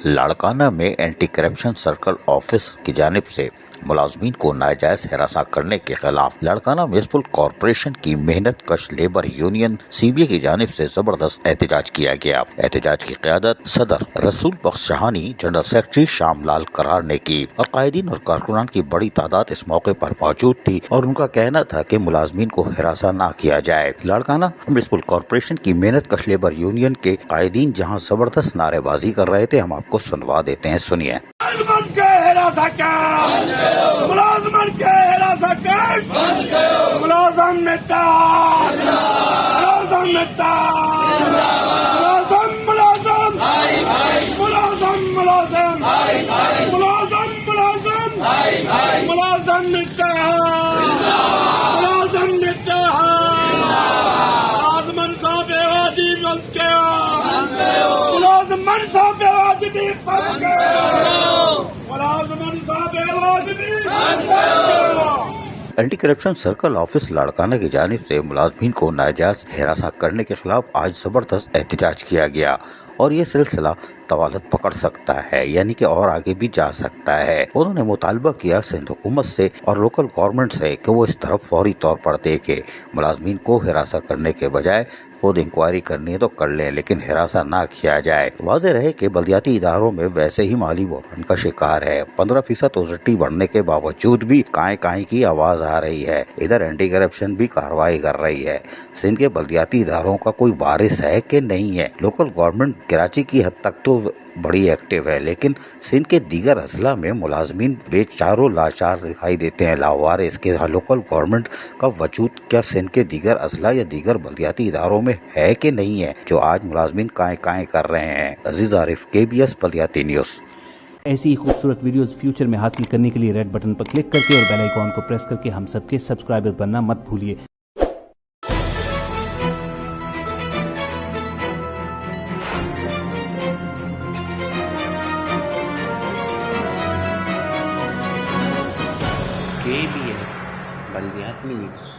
लाड़काना में anti corruption circle office की जानिब से मुलाजमीन को नाजायज हिरासत करने के खिलाफ लाड़काना म्युनिसिपल कॉरपोरेशन की मेहनत कश लेबर यूनियन सीबीए की जानिब से जबरदस्त एहतजाज किया गया। एहतजाज की क़यादत सदर रसूल बख्श शाहानी, जनरल सेक्रेटरी श्यामलाल करार ने की और कायदीन और कारकुनान की बड़ी तादाद इस मौके पर मौजूद थी और उनका कहना था कि मुलाजमीन को हिरासत न किया जाए। लाड़काना म्युनिसिपल कॉरपोरेशन की मेहनत कश लेबर यूनियन के कायदीन जहाँ जबरदस्त नारेबाजी कर रहे थे, हम आपको सुनवा देते हैं, सुनिए। Anti corruption circle office Larkana की जानिब से मुलाजमीन को नाजायज हिरासत करने के खिलाफ आज जबरदस्त एहतजाज किया गया और ये सिलसिला तवालत पकड़ सकता है, यानी कि और आगे भी जा सकता है। उन्होंने मुतालबा किया सिंध हुकूमत से और लोकल गवर्नमेंट से कि वो इस तरफ फौरी तौर पर देखे। मुलाजमीन को हिरासत करने के बजाय खुद इंक्वायरी करनी है तो कर ले, लेकिन हिरासत ना किया जाए। वाज़ेह रहे कि बल्दियाती इदारों में वैसे ही माली बहरान का शिकार है। 15% ऑथोरिटी बढ़ने के बावजूद भी काई की आवाज आ रही है। इधर एंटी करप्शन भी कार्रवाई कर रही है। सिंध के बल्दियाती इदारों का कोई वारिस है कि नहीं है। लोकल गवर्नमेंट कराची की हद तक तो बड़ी एक्टिव है, लेकिन सिंध के दीगर अजला में मुलाजमीन बेचारों लाचार दिखाई देते हैं, लावारिस। के लोकल गवर्नमेंट का वजूद क्या सिंध के दीगर अजला या दीगर बल्दियाती इदारों में है कि नहीं है, जो आज मुलाजमीन काएं कर रहे हैं। अजीज आरिफ, KBS बल्दियाती न्यूज़। ऐसी ही खूबसूरत वीडियोस फ्यूचर में हासिल करने के लिए रेड बटन पर क्लिक करके और बेल आइकॉन को प्रेस करके हम सबके सब्सक्राइबर बनना मत भूलिए। KBS बल्दियाती न्यूज़।